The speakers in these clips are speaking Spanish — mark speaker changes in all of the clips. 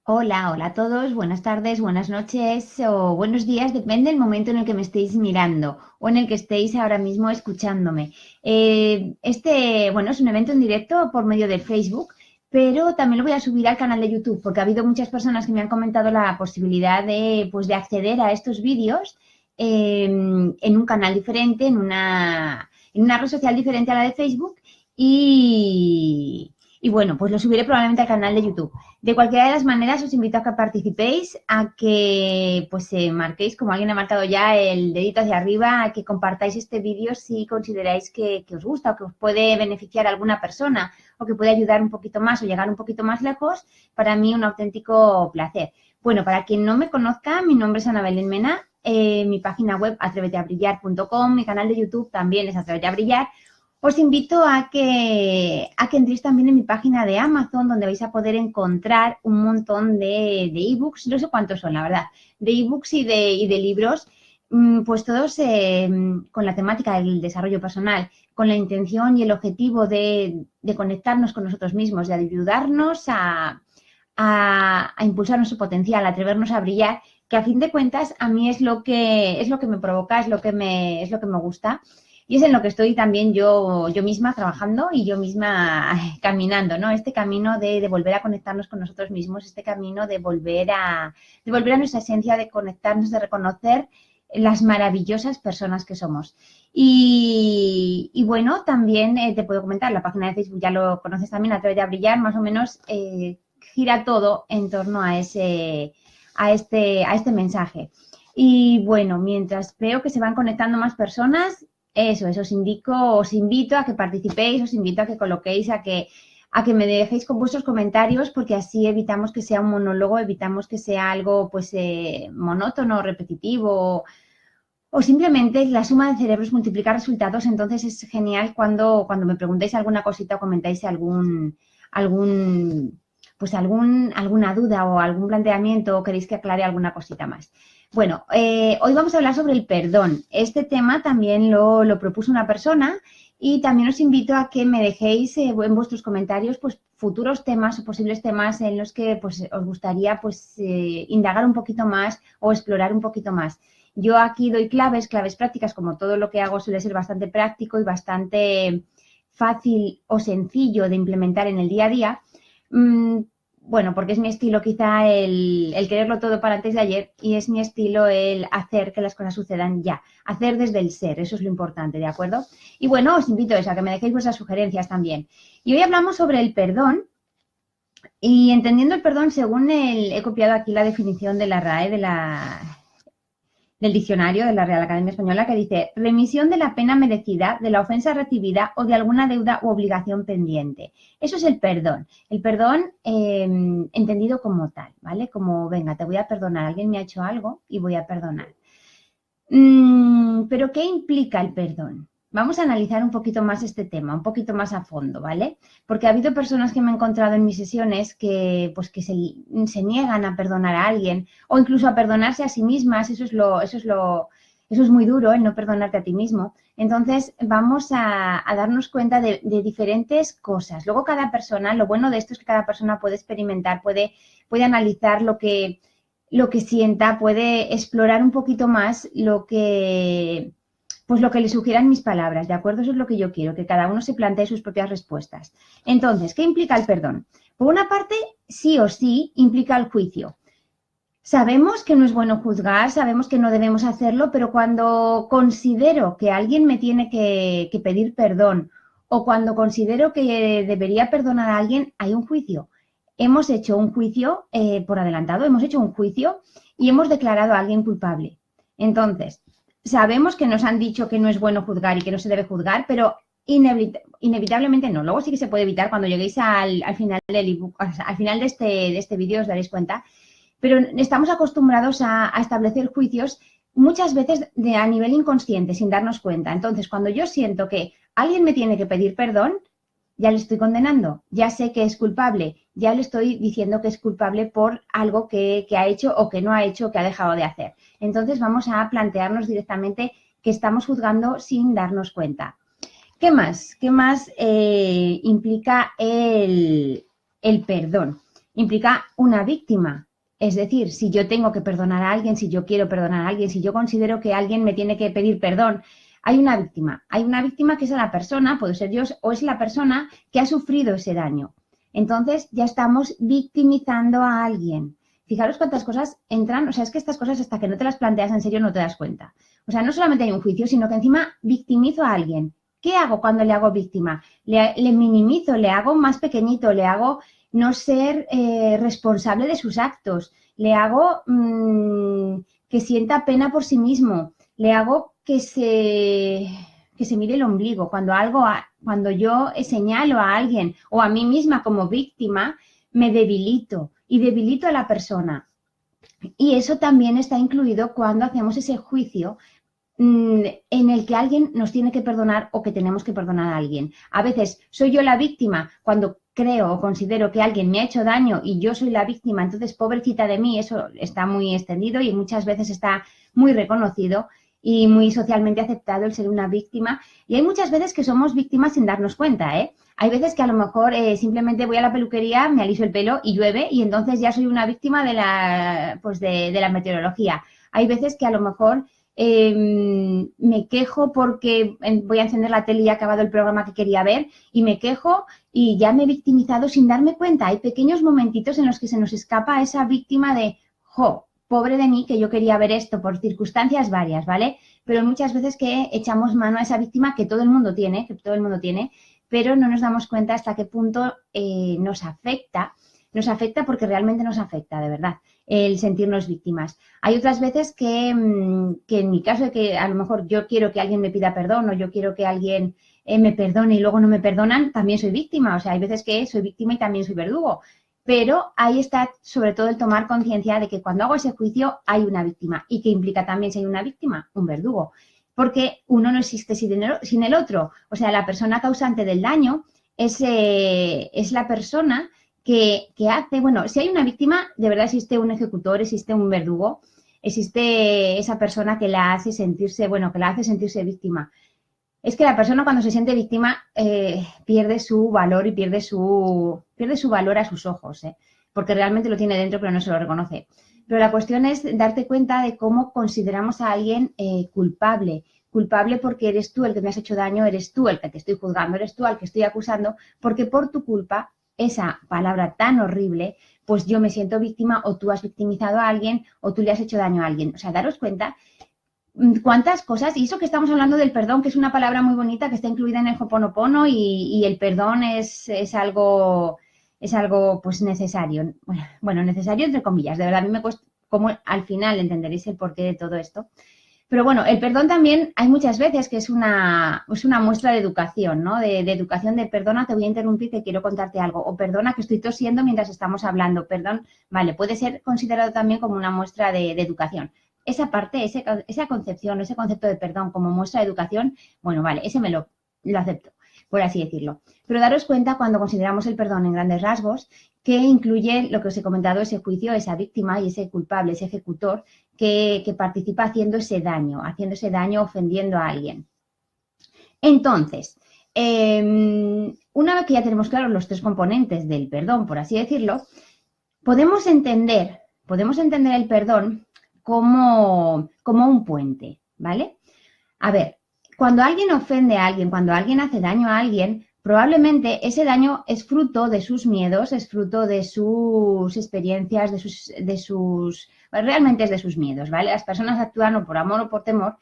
Speaker 1: Hola, hola a todos, buenas tardes, buenas noches o buenos días, depende del momento en el que me estéis mirando o en el que estéis ahora mismo escuchándome. Bueno, es un evento en directo por medio del Facebook, pero también lo voy a subir al canal de YouTube porque ha habido muchas personas que me han comentado la posibilidad de acceder a estos vídeos en un canal diferente, en una red social diferente a la de Facebook y bueno, pues lo subiré probablemente al canal de YouTube. De cualquiera de las maneras, os invito a que participéis, a que pues marquéis, como alguien ha marcado ya, el dedito hacia arriba, a que compartáis este vídeo si consideráis que os gusta o que os puede beneficiar a alguna persona o que puede ayudar un poquito más o llegar un poquito más lejos. Para mí un auténtico placer. Bueno, para quien no me conozca, mi nombre es Ana Belén Mena, mi página web atreveteabrillar.com, mi canal de YouTube también es Atrévete a Brillar. Os invito a que entréis también en mi página de Amazon, donde vais a poder encontrar un montón de ebooks, no sé cuántos son, la verdad, de ebooks y de libros, pues todos con la temática del desarrollo personal, con la intención y el objetivo de conectarnos con nosotros mismos, de ayudarnos a impulsar nuestro potencial, a atrevernos a brillar, que a fin de cuentas a mí es lo que me provoca, es lo que me gusta. Y es en lo que estoy también yo misma trabajando y yo misma caminando, ¿no? Este camino de volver a conectarnos con nosotros mismos, este camino de volver a nuestra esencia, de conectarnos, de reconocer las maravillosas personas que somos. Y bueno, también te puedo comentar, la página de Facebook ya lo conoces también, Atrévete a Brillar, más o menos gira todo en torno a este mensaje. Y bueno, mientras veo que se van conectando más personas, eso, os invito a que participéis, os invito a que coloquéis, a que me dejéis con vuestros comentarios, porque así evitamos que sea un monólogo, evitamos que sea algo pues monótono, repetitivo, o simplemente la suma de cerebros multiplica resultados. Entonces es genial cuando me preguntáis alguna cosita o comentáis algún, alguna duda o algún planteamiento o queréis que aclare alguna cosita más. Bueno, hoy vamos a hablar sobre el perdón. Este tema también lo propuso una persona y también os invito a que me dejéis en vuestros comentarios pues, futuros temas o posibles temas en los que pues, os gustaría pues, indagar un poquito más o explorar un poquito más. Yo aquí doy claves prácticas, como todo lo que hago suele ser bastante práctico y bastante fácil o sencillo de implementar en el día a día. Bueno, porque es mi estilo quizá el quererlo todo para antes de ayer y es mi estilo el hacer que las cosas sucedan ya, hacer desde el ser, eso es lo importante, ¿de acuerdo? Y bueno, os invito a eso, a que me dejéis vuestras sugerencias también. Y hoy hablamos sobre el perdón y entendiendo el perdón según he copiado aquí la definición de la RAE, del diccionario de la Real Academia Española, que dice remisión de la pena merecida, de la ofensa recibida o de alguna deuda u obligación pendiente. Eso es el perdón entendido como tal, ¿vale? Como, venga, te voy a perdonar, alguien me ha hecho algo y voy a perdonar. Pero ¿qué implica el perdón? Vamos a analizar un poquito más este tema, un poquito más a fondo, ¿vale? Porque ha habido personas que me he encontrado en mis sesiones pues, que se niegan a perdonar a alguien o incluso a perdonarse a sí mismas. Eso es muy duro, el no perdonarte a ti mismo. Entonces, vamos a darnos cuenta de diferentes cosas. Luego, cada persona, lo bueno de esto es que cada persona puede experimentar, puede analizar lo que sienta, puede explorar un poquito más pues lo que le sugieran mis palabras, ¿de acuerdo? Eso es lo que yo quiero, que cada uno se plantee sus propias respuestas. Entonces, ¿qué implica el perdón? Por una parte, sí o sí implica el juicio. Sabemos que no es bueno juzgar, sabemos que no debemos hacerlo, pero cuando considero que alguien me tiene que pedir perdón o cuando considero que debería perdonar a alguien, hay un juicio. Hemos hecho un juicio por adelantado, hemos hecho un juicio y hemos declarado a alguien culpable. Entonces, sabemos que nos han dicho que no es bueno juzgar y que no se debe juzgar, pero inevitablemente no. Luego sí que se puede evitar cuando lleguéis al final del ebook, o sea, al final de este vídeo os daréis cuenta. Pero estamos acostumbrados a establecer juicios muchas veces a nivel inconsciente, sin darnos cuenta. Entonces, cuando yo siento que alguien me tiene que pedir perdón, ya le estoy condenando, ya sé que es culpable, ya le estoy diciendo que es culpable por algo que ha hecho o que no ha hecho o que ha dejado de hacer. Entonces, vamos a plantearnos directamente que estamos juzgando sin darnos cuenta. ¿Qué más? ¿Qué más implica el perdón? implica una víctima. Es decir, si yo tengo que perdonar a alguien, si yo quiero perdonar a alguien, si yo considero que alguien me tiene que pedir perdón, hay una víctima. Hay una víctima que es la persona, puede ser yo, o es la persona que ha sufrido ese daño. Entonces ya estamos victimizando a alguien. Fijaros cuántas cosas entran, o sea, es que estas cosas hasta que no te las planteas en serio no te das cuenta. O sea, no solamente hay un juicio, sino que encima victimizo a alguien. ¿Qué hago cuando le hago víctima? Le minimizo, le hago más pequeñito, le hago no ser responsable de sus actos, le hago que sienta pena por sí mismo, le hago que se mire el ombligo. Cuando yo señalo a alguien o a mí misma como víctima, me debilito y debilito a la persona. Y eso también está incluido cuando hacemos ese juicio en el que alguien nos tiene que perdonar o que tenemos que perdonar a alguien. A veces soy yo la víctima cuando creo o considero que alguien me ha hecho daño y yo soy la víctima, entonces pobrecita de mí, eso está muy extendido y muchas veces está muy reconocido y muy socialmente aceptado el ser una víctima. Y hay muchas veces que somos víctimas sin darnos cuenta, ¿eh? Hay veces que a lo mejor simplemente voy a la peluquería, me aliso el pelo y llueve y entonces ya soy una víctima de la meteorología. Hay veces que a lo mejor me quejo porque voy a encender la tele y he acabado el programa que quería ver y me quejo y ya me he victimizado sin darme cuenta. Hay pequeños momentitos en los que se nos escapa esa víctima de, jo, pobre de mí que yo quería ver esto por circunstancias varias, ¿vale? Pero muchas veces que echamos mano a esa víctima que todo el mundo tiene, pero no nos damos cuenta hasta qué punto nos afecta porque realmente nos afecta, de verdad, el sentirnos víctimas. Hay otras veces que en mi caso de que a lo mejor yo quiero que alguien me pida perdón o yo quiero que alguien me perdone y luego no me perdonan, también soy víctima. O sea, hay veces que soy víctima y también soy verdugo. Pero ahí está sobre todo el tomar conciencia de que cuando hago ese juicio hay una víctima y que implica también si hay una víctima, un verdugo. Porque uno no existe sin el otro. O sea, la persona causante del daño es la persona que hace, bueno, si hay una víctima, de verdad existe un ejecutor, existe un verdugo, existe esa persona que la hace sentirse, que la hace sentirse víctima. Es que la persona cuando se siente víctima pierde su valor y pierde su valor a sus ojos, porque realmente lo tiene dentro pero no se lo reconoce. Pero la cuestión es darte cuenta de cómo consideramos a alguien culpable. Culpable porque eres tú el que me has hecho daño, eres tú el que te estoy juzgando, eres tú al que estoy acusando, porque por tu culpa esa palabra tan horrible, pues yo me siento víctima o tú has victimizado a alguien o tú le has hecho daño a alguien. O sea, daros cuenta cuántas cosas, y eso que estamos hablando del perdón, que es una palabra muy bonita que está incluida en el Ho'oponopono y el perdón es algo pues necesario. Bueno, necesario entre comillas, de verdad, a mí me cuesta, como al final entenderéis el porqué de todo esto. Pero bueno, el perdón también hay muchas veces que es una muestra de educación, ¿no? De educación de perdona, te voy a interrumpir que quiero contarte algo. O perdona que estoy tosiendo mientras estamos hablando. Perdón, vale, puede ser considerado también como una muestra de educación. Esa parte, esa concepción, ese concepto de perdón como muestra de educación, bueno, vale, ese lo acepto, por así decirlo. Pero daros cuenta cuando consideramos el perdón en grandes rasgos que incluye lo que os he comentado, ese juicio, esa víctima y ese culpable, ese ejecutor que participa haciendo ese daño, ofendiendo a alguien. Entonces, una vez que ya tenemos claros los tres componentes del perdón, por así decirlo, podemos entender el perdón como un puente, ¿vale? A ver, cuando alguien ofende a alguien, cuando alguien hace daño a alguien, probablemente ese daño es fruto de sus miedos, es fruto de sus experiencias, realmente es de sus miedos, ¿vale? Las personas actúan o por amor o por temor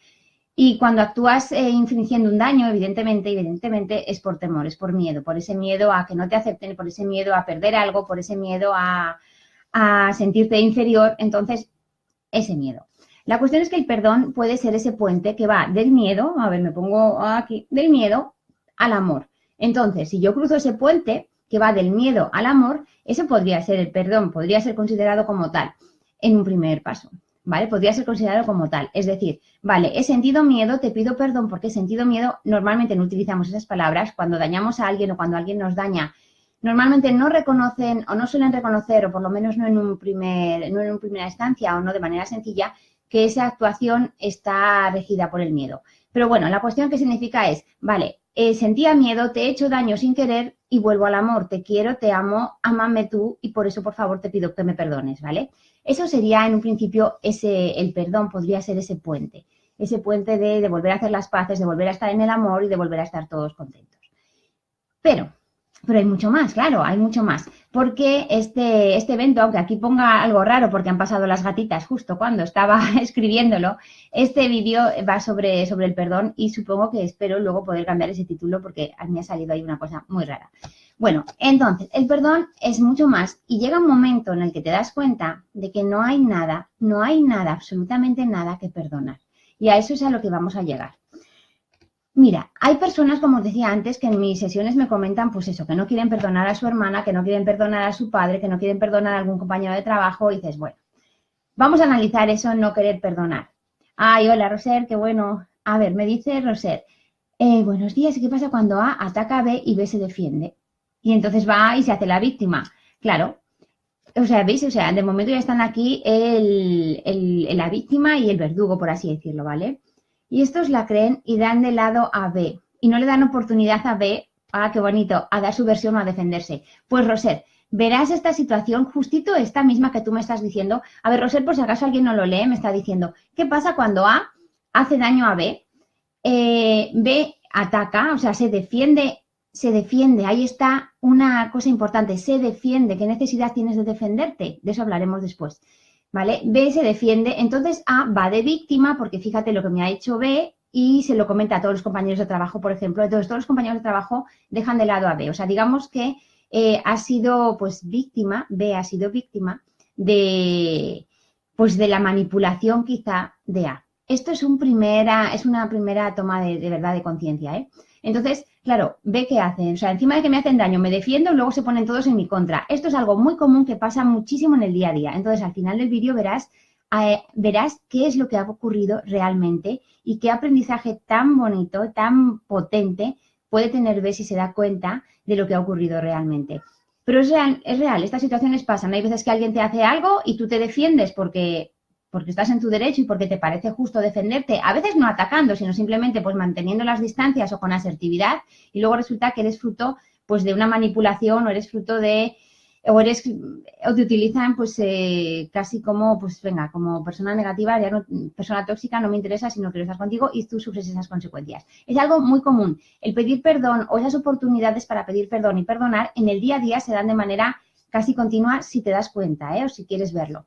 Speaker 1: y cuando actúas infringiendo un daño, evidentemente es por temor, es por miedo, por ese miedo a que no te acepten, por ese miedo a perder algo, por ese miedo a sentirte inferior, entonces ese miedo. La cuestión es que el perdón puede ser ese puente que va del miedo, a ver, me pongo aquí, del miedo al amor. Entonces, si yo cruzo ese puente que va del miedo al amor, eso podría ser el perdón, podría ser considerado como tal en un primer paso, ¿vale? Podría ser considerado como tal. Es decir, vale, he sentido miedo, te pido perdón porque he sentido miedo. Normalmente no utilizamos esas palabras cuando dañamos a alguien o cuando alguien nos daña. Normalmente no reconocen o no suelen reconocer, o por lo menos no en una primera instancia o no de manera sencilla, que esa actuación está regida por el miedo. Pero bueno, la cuestión que significa es, vale, sentía miedo, te he hecho daño sin querer y vuelvo al amor. Te quiero, te amo, ámame tú y por eso, por favor, te pido que me perdones, ¿vale? Eso sería, en un principio, el perdón podría ser ese puente de volver a hacer las paces, de volver a estar en el amor y de volver a estar todos contentos. Pero hay mucho más, claro, hay mucho más. Porque este evento, aunque aquí ponga algo raro porque han pasado las gatitas justo cuando estaba escribiéndolo, este vídeo va sobre el perdón y supongo que espero luego poder cambiar ese título porque a mí me ha salido ahí una cosa muy rara. Bueno, entonces, el perdón es mucho más y llega un momento en el que te das cuenta de que no hay nada, absolutamente nada que perdonar. Y a eso es a lo que vamos a llegar. Mira, hay personas, como os decía antes, que en mis sesiones me comentan, pues eso, que no quieren perdonar a su hermana, que no quieren perdonar a su padre, que no quieren perdonar a algún compañero de trabajo, y dices, bueno, vamos a analizar eso, no querer perdonar. Ay, hola, Roser, qué bueno. A ver, me dice Roser, buenos días, ¿qué pasa cuando A ataca a B y B se defiende? Y entonces va y se hace la víctima. Claro, o sea, ¿veis? O sea, de momento ya están aquí la víctima y el verdugo, por así decirlo, ¿vale? Y estos la creen y dan de lado a B. Y no le dan oportunidad a B, qué bonito, a dar su versión o a defenderse. Pues, Roser, verás esta situación, justito esta misma que tú me estás diciendo. A ver, Roser, por si acaso alguien no lo lee, me está diciendo, ¿qué pasa cuando A hace daño a B? B ataca, o sea, se defiende, ahí está una cosa importante, se defiende, ¿qué necesidad tienes de defenderte? De eso hablaremos después, ¿vale? B se defiende, entonces A va de víctima, porque fíjate lo que me ha hecho B y se lo comenta a todos los compañeros de trabajo, por ejemplo, entonces todos los compañeros de trabajo dejan de lado a B, o sea, digamos que ha sido, pues, víctima, B ha sido víctima de la manipulación quizá de A. Esto es una primera toma de verdad de conciencia, ¿eh? Entonces, claro, ve qué hacen. O sea, encima de que me hacen daño, me defiendo, luego se ponen todos en mi contra. Esto es algo muy común que pasa muchísimo en el día a día. Entonces, al final del vídeo verás qué es lo que ha ocurrido realmente y qué aprendizaje tan bonito, tan potente puede tener B si se da cuenta de lo que ha ocurrido realmente. Pero es real, estas situaciones pasan. Hay veces que alguien te hace algo y tú te defiendes porque estás en tu derecho y porque te parece justo defenderte, a veces no atacando, sino simplemente pues manteniendo las distancias o con asertividad, y luego resulta que eres fruto pues de una manipulación o te utilizan pues casi como, pues venga, como persona negativa, ya no, persona tóxica, no me interesa, sino quiero estar contigo y tú sufres esas consecuencias. Es algo muy común. El pedir perdón o esas oportunidades para pedir perdón y perdonar en el día a día se dan de manera casi continua si te das cuenta, o si quieres verlo.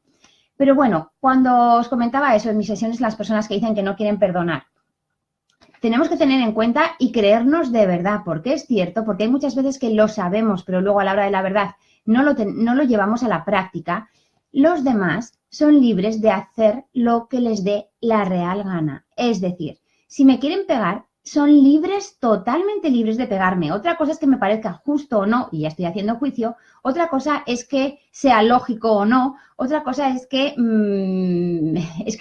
Speaker 1: Pero bueno, cuando os comentaba eso en mis sesiones, las personas que dicen que no quieren perdonar, tenemos que tener en cuenta y creernos de verdad, porque es cierto, porque hay muchas veces que lo sabemos, pero luego a la hora de la verdad no lo llevamos a la práctica. Los demás son libres de hacer lo que les dé la real gana. Es decir, si me quieren pegar, son libres, totalmente libres de pegarme. Otra cosa es que me parezca justo o no, y ya estoy haciendo juicio. Otra cosa es que sea lógico o no. Otra cosa es que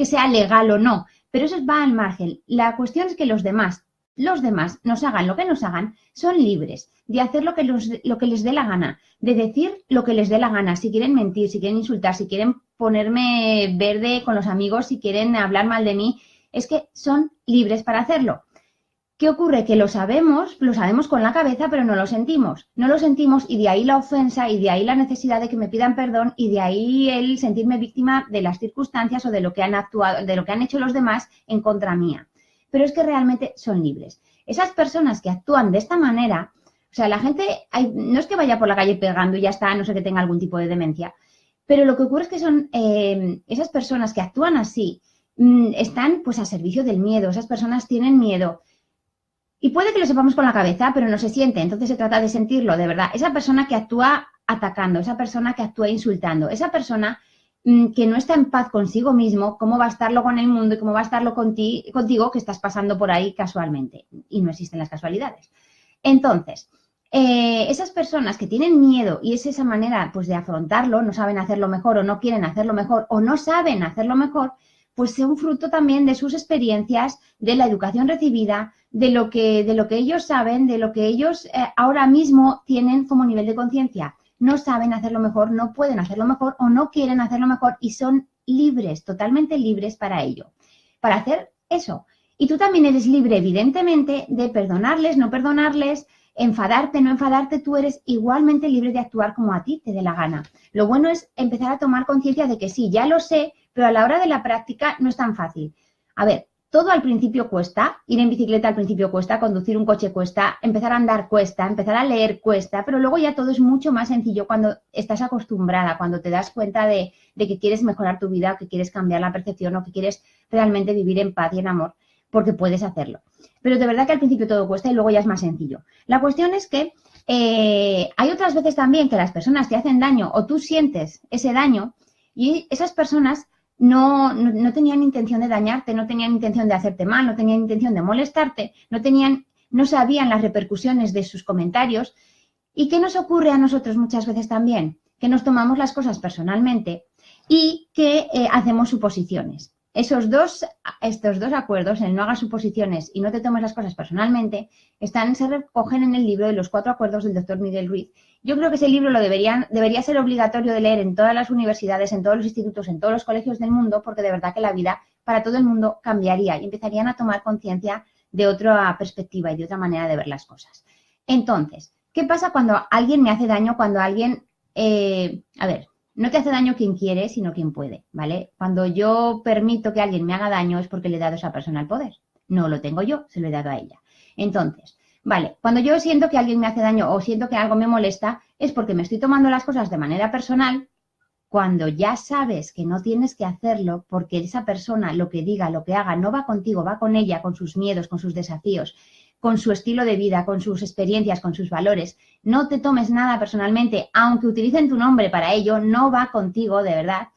Speaker 1: sea legal o no. Pero eso va al margen. La cuestión es que los demás nos hagan lo que nos hagan, son libres de hacer lo que les dé la gana, de decir lo que les dé la gana. Si quieren mentir, si quieren insultar, si quieren ponerme verde con los amigos, si quieren hablar mal de mí, es que son libres para hacerlo. ¿Qué ocurre? Que lo sabemos con la cabeza, pero no lo sentimos. No lo sentimos y de ahí la ofensa y de ahí la necesidad de que me pidan perdón y de ahí el sentirme víctima de las circunstancias o de lo que han actuado, de lo que han hecho los demás en contra mía. Pero es que realmente son libres. Esas personas que actúan de esta manera, o sea, la gente, no es que vaya por la calle pegando y ya está, a no ser que tenga algún tipo de demencia, pero lo que ocurre es que son esas personas que actúan así, están pues a servicio del miedo. Esas personas tienen miedo. Y puede que lo sepamos con la cabeza, pero no se siente. Entonces se trata de sentirlo, de verdad. Esa persona que actúa atacando, esa persona que actúa insultando, esa persona que no está en paz consigo mismo, ¿cómo va a estarlo con el mundo y cómo va a estarlo contigo que estás pasando por ahí casualmente? Y no existen las casualidades. Entonces, esas personas que tienen miedo y es esa manera pues de afrontarlo, no saben hacerlo mejor o no quieren hacerlo mejor o no saben hacerlo mejor, pues son fruto también de sus experiencias, de la educación recibida, de lo que ellos saben, de lo que ellos ahora mismo tienen como nivel de conciencia. No saben hacerlo mejor, no pueden hacerlo mejor o no quieren hacerlo mejor y son libres, totalmente libres para ello, para hacer eso. Y tú también eres libre, evidentemente, de perdonarles, no perdonarles, enfadarte, no enfadarte. Tú eres igualmente libre de actuar como a ti te dé la gana. Lo bueno es empezar a tomar conciencia de que sí, ya lo sé, pero a la hora de la práctica no es tan fácil. A ver, todo al principio cuesta, ir en bicicleta al principio cuesta, conducir un coche cuesta, empezar a andar cuesta, empezar a leer cuesta, pero luego ya todo es mucho más sencillo cuando estás acostumbrada, cuando te das cuenta de que quieres mejorar tu vida, o que quieres cambiar la percepción o que quieres realmente vivir en paz y en amor, porque puedes hacerlo. Pero de verdad que al principio todo cuesta y luego ya es más sencillo. La cuestión es que hay otras veces también que las personas te hacen daño o tú sientes ese daño y esas personas no tenían intención de dañarte, no tenían intención de hacerte mal, no tenían intención de molestarte, no sabían las repercusiones de sus comentarios. ¿Y qué nos ocurre a nosotros muchas veces también? Que nos tomamos las cosas personalmente y que hacemos suposiciones. Estos dos acuerdos, el no hagas suposiciones y no te tomes las cosas personalmente, se recogen en el libro de los 4 acuerdos del doctor Miguel Ruiz. Yo creo que ese libro debería ser obligatorio de leer en todas las universidades, en todos los institutos, en todos los colegios del mundo, porque de verdad que la vida para todo el mundo cambiaría y empezarían a tomar conciencia de otra perspectiva y de otra manera de ver las cosas. Entonces, ¿qué pasa cuando alguien me hace daño, cuando alguien... no te hace daño quien quiere, sino quien puede, ¿vale? Cuando yo permito que alguien me haga daño es porque le he dado a esa persona el poder. No lo tengo yo, se lo he dado a ella. Entonces, vale, cuando yo siento que alguien me hace daño o siento que algo me molesta, es porque me estoy tomando las cosas de manera personal, cuando ya sabes que no tienes que hacerlo porque esa persona, lo que diga, lo que haga, no va contigo, va con ella, con sus miedos, con sus desafíos, con su estilo de vida, con sus experiencias, con sus valores. No te tomes nada personalmente, aunque utilicen tu nombre para ello, no va contigo, de verdad.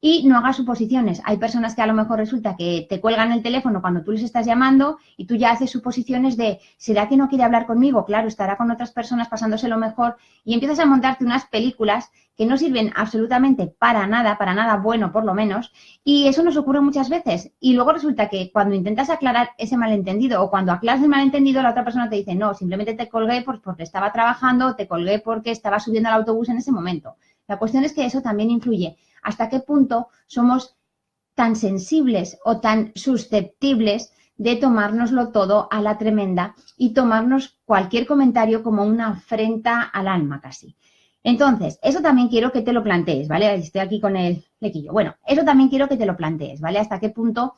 Speaker 1: Y no hagas suposiciones. Hay personas que a lo mejor resulta que te cuelgan el teléfono cuando tú les estás llamando y tú ya haces suposiciones de, ¿será que no quiere hablar conmigo? Claro, estará con otras personas pasándoselo mejor y empiezas a montarte unas películas que no sirven absolutamente para nada bueno por lo menos, y eso nos ocurre muchas veces. Y luego resulta que cuando intentas aclarar ese malentendido o cuando aclaras el malentendido, la otra persona te dice, no, simplemente te colgué porque estaba trabajando, o te colgué porque estaba subiendo al autobús en ese momento. La cuestión es que eso también influye. ¿Hasta qué punto somos tan sensibles o tan susceptibles de tomárnoslo todo a la tremenda y tomarnos cualquier comentario como una afrenta al alma casi? Entonces, eso también quiero que te lo plantees, ¿vale? Estoy aquí con el flequillo. Bueno, eso también quiero que te lo plantees, ¿vale? ¿Hasta qué punto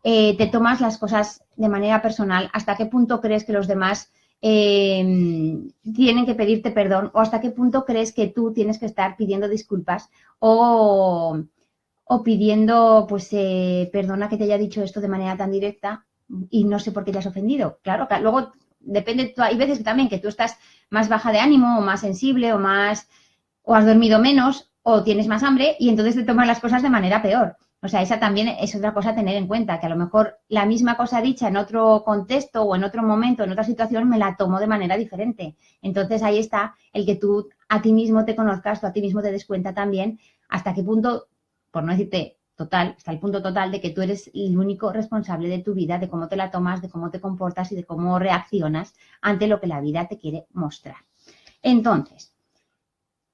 Speaker 1: te tomas las cosas de manera personal? ¿Hasta qué punto crees que los demás tienen que pedirte perdón? ¿O hasta qué punto crees que tú tienes que estar pidiendo disculpas o pidiendo, pues, perdona que te haya dicho esto de manera tan directa y no sé por qué te has ofendido? Claro, luego depende, hay veces que también que tú estás más baja de ánimo o más sensible o has dormido menos o tienes más hambre y entonces te tomas las cosas de manera peor. O sea, esa también es otra cosa a tener en cuenta, que a lo mejor la misma cosa dicha en otro contexto o en otro momento, en otra situación, me la tomo de manera diferente. Entonces ahí está el que tú a ti mismo te conozcas, tú a ti mismo te des cuenta también hasta qué punto, por no decirte total, hasta el punto total de que tú eres el único responsable de tu vida, de cómo te la tomas, de cómo te comportas y de cómo reaccionas ante lo que la vida te quiere mostrar. Entonces,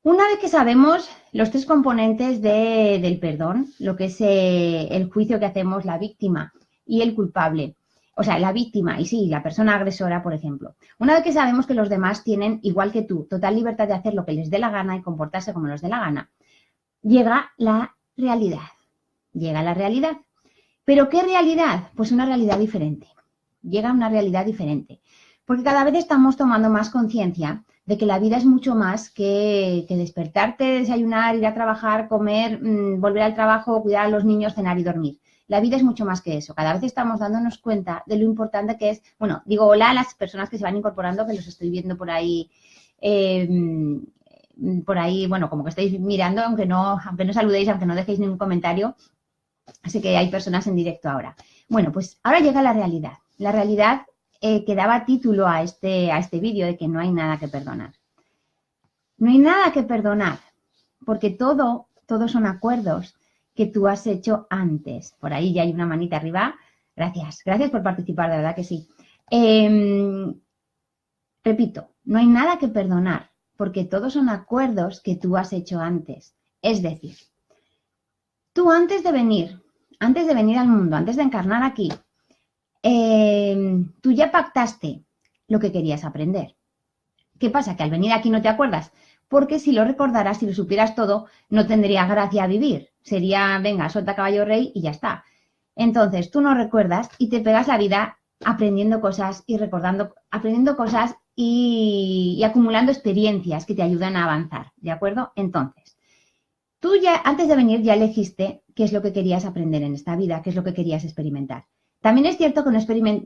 Speaker 1: una vez que sabemos los 3 componentes del perdón, lo que es el juicio que hacemos la víctima y el culpable, o sea, la víctima y sí, la persona agresora, por ejemplo. Una vez que sabemos que los demás tienen, igual que tú, total libertad de hacer lo que les dé la gana y comportarse como les dé la gana, llega la realidad. Llega la realidad. ¿Pero qué realidad? Pues una realidad diferente. Llega una realidad diferente. Porque cada vez estamos tomando más conciencia de que la vida es mucho más que despertarte, desayunar, ir a trabajar, comer, volver al trabajo, cuidar a los niños, cenar y dormir. La vida es mucho más que eso. Cada vez estamos dándonos cuenta de lo importante que es. Bueno, digo hola a las personas que se van incorporando, que los estoy viendo por ahí. Bueno, como que estáis mirando, aunque no saludéis, aunque no dejéis ningún comentario. Así que hay personas en directo ahora. Bueno, pues ahora llega la realidad. La realidad que daba título a este vídeo de que no hay nada que perdonar. No hay nada que perdonar, porque todos son acuerdos que tú has hecho antes. Por ahí ya hay una manita arriba. Gracias por participar, de verdad que sí. Repito, no hay nada que perdonar, porque todos son acuerdos que tú has hecho antes. Es decir, tú antes de venir al mundo, antes de encarnar aquí, tú ya pactaste lo que querías aprender. ¿Qué pasa? Que al venir aquí no te acuerdas, porque si lo recordaras, si lo supieras todo, no tendría gracia vivir. Sería, venga, suelta caballo rey y ya está. Entonces, tú no recuerdas y te pegas la vida aprendiendo cosas y recordando, aprendiendo cosas y acumulando experiencias que te ayudan a avanzar, ¿de acuerdo? Entonces, tú ya, antes de venir, ya elegiste qué es lo que querías aprender en esta vida, qué es lo que querías experimentar. También es cierto que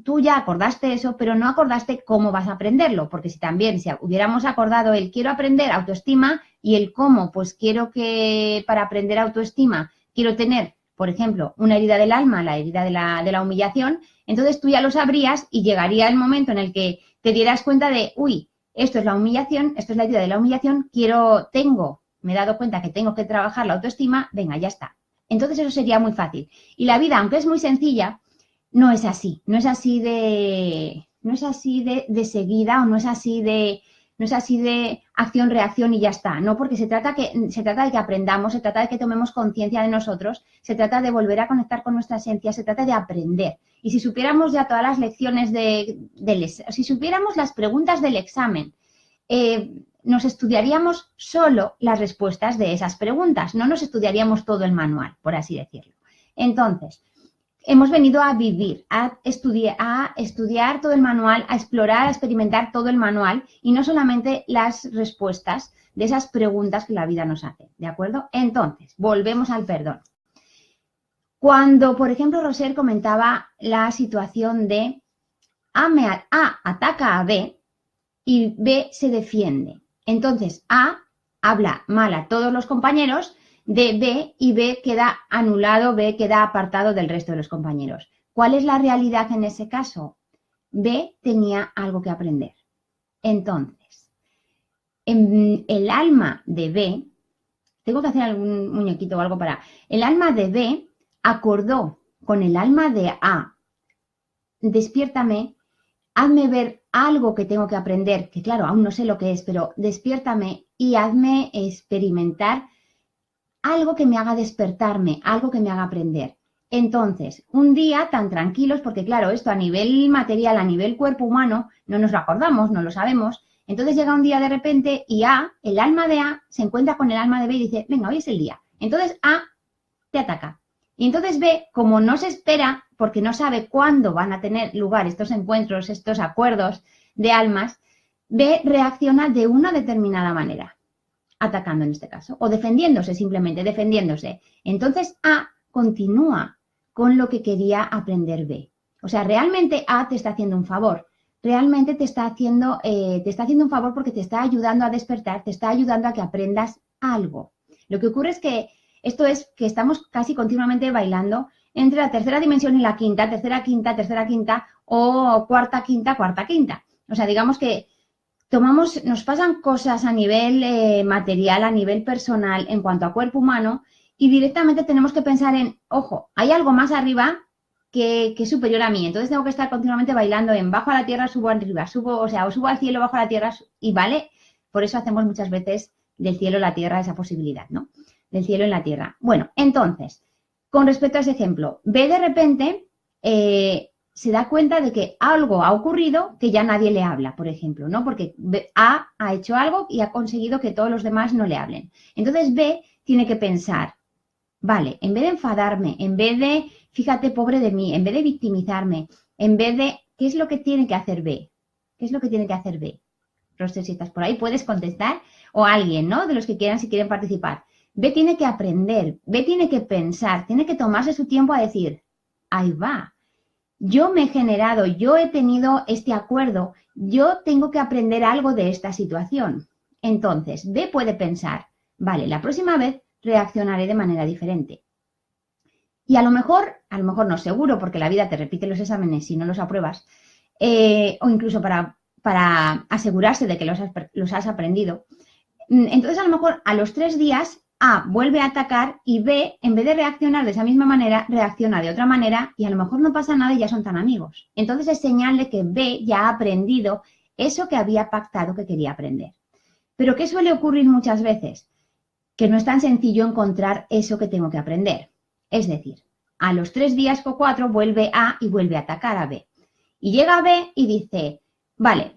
Speaker 1: tú ya acordaste eso, pero no acordaste cómo vas a aprenderlo, porque si también si hubiéramos acordado el quiero aprender autoestima y el cómo, pues quiero que para aprender autoestima quiero tener, por ejemplo, una herida del alma, la herida de la humillación, entonces tú ya lo sabrías y llegaría el momento en el que te dieras cuenta de, uy, esto es la humillación, esto es la herida de la humillación, me he dado cuenta que tengo que trabajar la autoestima, venga, ya está. Entonces eso sería muy fácil. Y la vida, aunque es muy sencilla, no es así. No es así de seguida o no es así de acción-reacción y ya está. No, porque se trata de que aprendamos, se trata de que tomemos conciencia de nosotros, se trata de volver a conectar con nuestra esencia, se trata de aprender. Y si supiéramos ya todas las lecciones si supiéramos las preguntas del examen, nos estudiaríamos solo las respuestas de esas preguntas, no nos estudiaríamos todo el manual, por así decirlo. Entonces, hemos venido a vivir, a estudiar todo el manual, a explorar, a experimentar todo el manual y no solamente las respuestas de esas preguntas que la vida nos hace, ¿de acuerdo? Entonces, volvemos al perdón. Cuando, por ejemplo, Roser comentaba la situación de A ataca a B y B se defiende. Entonces, A habla mal a todos los compañeros de B y B queda anulado, B queda apartado del resto de los compañeros. ¿Cuál es la realidad en ese caso? B tenía algo que aprender. Entonces, en el alma de B, tengo que hacer algún muñequito o algo para... El alma de B acordó con el alma de A, despiértame, hazme ver algo que tengo que aprender, que claro, aún no sé lo que es, pero despiértame y hazme experimentar algo que me haga despertarme, algo que me haga aprender. Entonces, un día tan tranquilos, porque claro, esto a nivel material, a nivel cuerpo humano, no nos lo acordamos, no lo sabemos. Entonces llega un día de repente y A, el alma de A, se encuentra con el alma de B y dice, venga, hoy es el día. Entonces A te ataca. Y entonces B, como no se espera, porque no sabe cuándo van a tener lugar estos encuentros, estos acuerdos de almas, B reacciona de una determinada manera, atacando en este caso, o defendiéndose, simplemente defendiéndose. Entonces A continúa con lo que quería aprender B. O sea, realmente A te está haciendo un favor. Realmente te está haciendo un favor porque te está ayudando a despertar, te está ayudando a que aprendas algo. Lo que ocurre es que esto es que estamos casi continuamente bailando entre la tercera dimensión y la quinta, tercera, quinta, o cuarta, quinta. O sea, digamos que nos pasan cosas a nivel material, a nivel personal, en cuanto a cuerpo humano, y directamente tenemos que pensar en, ojo, hay algo más arriba que es superior a mí. Entonces tengo que estar continuamente bailando en bajo a la tierra, subo arriba, o subo al cielo, bajo a la tierra, y vale, por eso hacemos muchas veces del cielo a la tierra esa posibilidad, ¿no? Del cielo en la tierra. Bueno, entonces, con respecto a ese ejemplo, B de repente se da cuenta de que algo ha ocurrido que ya nadie le habla, por ejemplo, ¿no? Porque A ha hecho algo y ha conseguido que todos los demás no le hablen. Entonces B tiene que pensar, vale, en vez de enfadarme, en vez de, fíjate, pobre de mí, en vez de victimizarme, en vez de, ¿qué es lo que tiene que hacer B? ¿Qué es lo que tiene que hacer B? Roster, si estás por ahí, puedes contestar, o alguien, ¿no? De los que quieran, si quieren participar. B tiene que aprender, B tiene que pensar, tiene que tomarse su tiempo a decir, ahí va, yo me he generado, yo he tenido este acuerdo, yo tengo que aprender algo de esta situación. Entonces, B puede pensar, vale, la próxima vez reaccionaré de manera diferente. Y a lo mejor no, seguro, porque la vida te repite los exámenes si no los apruebas, o incluso para asegurarse de que los has aprendido. Entonces, a lo mejor a los 3 días A vuelve a atacar y B, en vez de reaccionar de esa misma manera, reacciona de otra manera y a lo mejor no pasa nada y ya son tan amigos. Entonces es señal de que B ya ha aprendido eso que había pactado que quería aprender. Pero ¿qué suele ocurrir muchas veces? Que no es tan sencillo encontrar eso que tengo que aprender. Es decir, A los 3 días o 4 vuelve A y vuelve a atacar a B. Y llega a B y dice, vale,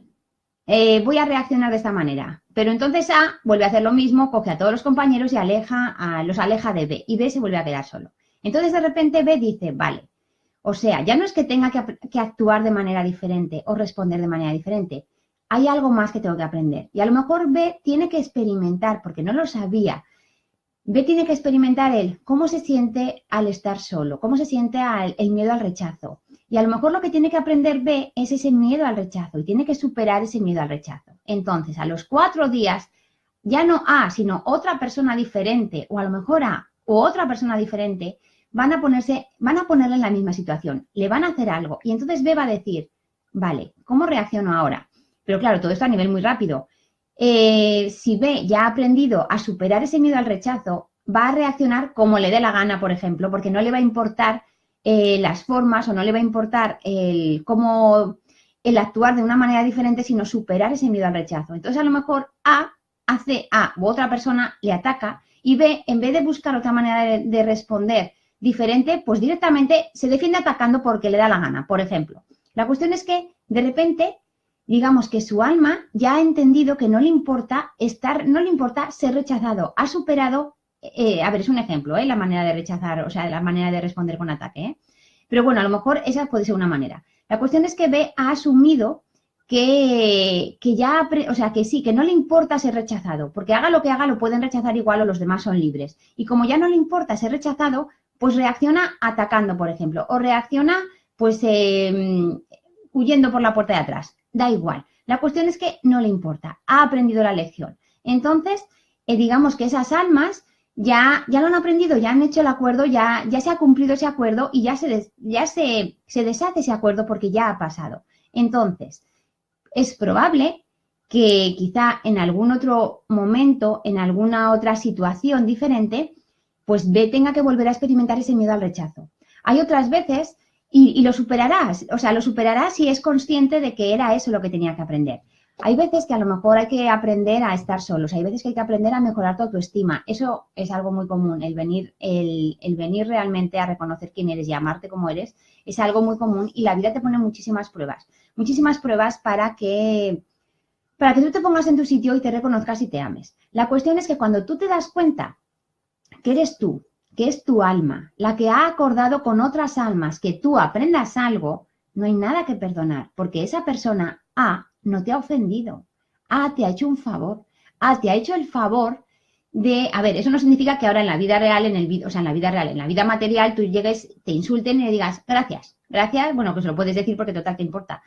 Speaker 1: voy a reaccionar de esta manera. Pero entonces A vuelve a hacer lo mismo, coge a todos los compañeros y los aleja de B. Y B se vuelve a quedar solo. Entonces de repente B dice, vale, o sea, ya no es que tenga que actuar de manera diferente o responder de manera diferente. Hay algo más que tengo que aprender. Y a lo mejor B tiene que experimentar, porque no lo sabía. B tiene que experimentar cómo se siente al estar solo, cómo se siente el miedo al rechazo. Y a lo mejor lo que tiene que aprender B es ese miedo al rechazo y tiene que superar ese miedo al rechazo. Entonces, a los 4 días, ya no A, sino otra persona diferente, o a lo mejor A o otra persona diferente, van a ponerle en la misma situación, le van a hacer algo. Y entonces B va a decir, vale, ¿cómo reacciono ahora? Pero claro, todo esto a nivel muy rápido. Si B ya ha aprendido a superar ese miedo al rechazo, va a reaccionar como le dé la gana, por ejemplo, porque no le va a importar las formas o no le va a importar el actuar de una manera diferente, sino superar ese miedo al rechazo. Entonces, a lo mejor A u otra persona le ataca y B, en vez de buscar otra manera de responder diferente, pues directamente se defiende atacando porque le da la gana, por ejemplo. La cuestión es que, de repente, digamos que su alma ya ha entendido que no le importa ser rechazado, ha superado, a ver, es un ejemplo, la manera de rechazar, o sea, la manera de responder con ataque, Pero bueno, a lo mejor esa puede ser una manera. La cuestión es que B ha asumido que ya, o sea, que sí, que no le importa ser rechazado, porque haga lo que haga, lo pueden rechazar igual o los demás son libres. Y como ya no le importa ser rechazado, pues reacciona atacando, por ejemplo, o reacciona, pues, huyendo por la puerta de atrás. Da igual. La cuestión es que no le importa. Ha aprendido la lección. Entonces, digamos que esas almas ya lo han aprendido, ya han hecho el acuerdo, ya se ha cumplido ese acuerdo y ya se deshace ese acuerdo porque ya ha pasado. Entonces, es probable que quizá en algún otro momento, en alguna otra situación diferente, pues B tenga que volver a experimentar ese miedo al rechazo. Hay otras veces, y lo superarás, o sea, lo superarás si es consciente de que era eso lo que tenía que aprender. Hay veces que a lo mejor hay que aprender a estar solos, hay veces que hay que aprender a mejorar tu autoestima. Eso es algo muy común, el venir realmente a reconocer quién eres y amarte como eres, es algo muy común y la vida te pone muchísimas pruebas para que tú te pongas en tu sitio y te reconozcas y te ames. La cuestión es que cuando tú te das cuenta que eres tú, que es tu alma, la que ha acordado con otras almas que tú aprendas algo, no hay nada que perdonar, porque esa persona A no te ha ofendido. A te ha hecho un favor. A te ha hecho el favor de, a ver, eso no significa que ahora en la vida real, en la vida material, tú llegues, te insulten y le digas, gracias, bueno, pues lo puedes decir porque total te importa.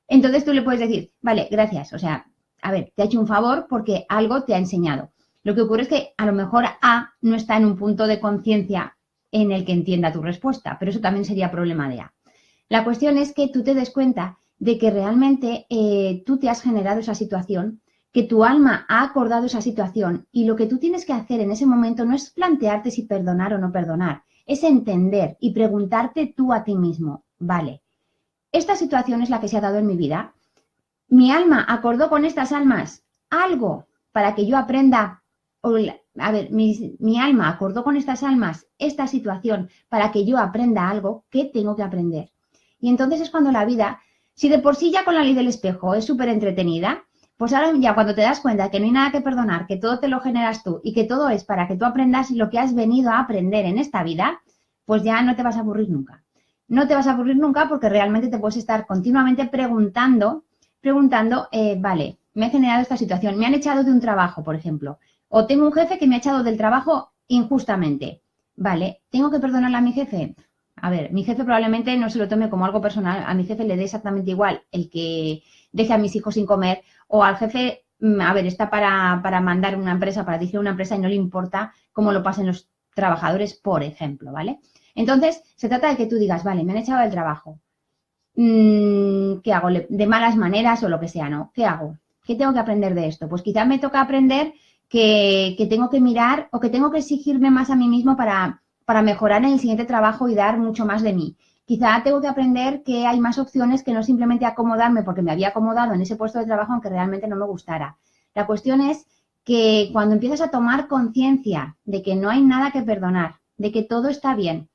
Speaker 1: Entonces tú le puedes decir, vale, gracias, o sea, a ver, te ha hecho un favor porque algo te ha enseñado. Lo que ocurre es que a lo mejor A no está en un punto de conciencia en el que entienda tu respuesta, pero eso también sería problema de A. La cuestión es que tú te des cuenta de que realmente tú te has generado esa situación, que tu alma ha acordado esa situación y lo que tú tienes que hacer en ese momento no es plantearte si perdonar o no perdonar, es entender y preguntarte tú a ti mismo, vale, esta situación es la que se ha dado en mi vida, mi alma acordó con estas almas algo para que yo aprenda, a ver, mi alma acordó con estas almas esta situación para que yo aprenda algo, ¿qué tengo que aprender? Y entonces es cuando la vida, si de por sí ya con la ley del espejo es súper entretenida, pues ahora ya cuando te das cuenta que no hay nada que perdonar, que todo te lo generas tú y que todo es para que tú aprendas lo que has venido a aprender en esta vida, pues ya no te vas a aburrir nunca. No te vas a aburrir nunca porque realmente te puedes estar continuamente preguntando, vale, me he generado esta situación, me han echado de un trabajo, por ejemplo, o tengo un jefe que me ha echado del trabajo injustamente. Vale, ¿tengo que perdonarle a mi jefe? A ver, mi jefe probablemente no se lo tome como algo personal, a mi jefe le dé exactamente igual el que deje a mis hijos sin comer o al jefe, a ver, está para mandar una empresa, para dirigir una empresa y no le importa cómo lo pasen los trabajadores, por ejemplo, ¿vale? Entonces, se trata de que tú digas, vale, me han echado del trabajo, ¿qué hago? De malas maneras o lo que sea, ¿no? ¿Qué hago? ¿Qué tengo que aprender de esto? Pues quizás me toca aprender que tengo que mirar o que tengo que exigirme más a mí mismo para mejorar en el siguiente trabajo y dar mucho más de mí. Quizá tengo que aprender que hay más opciones que no simplemente acomodarme porque me había acomodado en ese puesto de trabajo aunque realmente no me gustara. La cuestión es que cuando empiezas a tomar conciencia de que no hay nada que perdonar, de que todo está bien,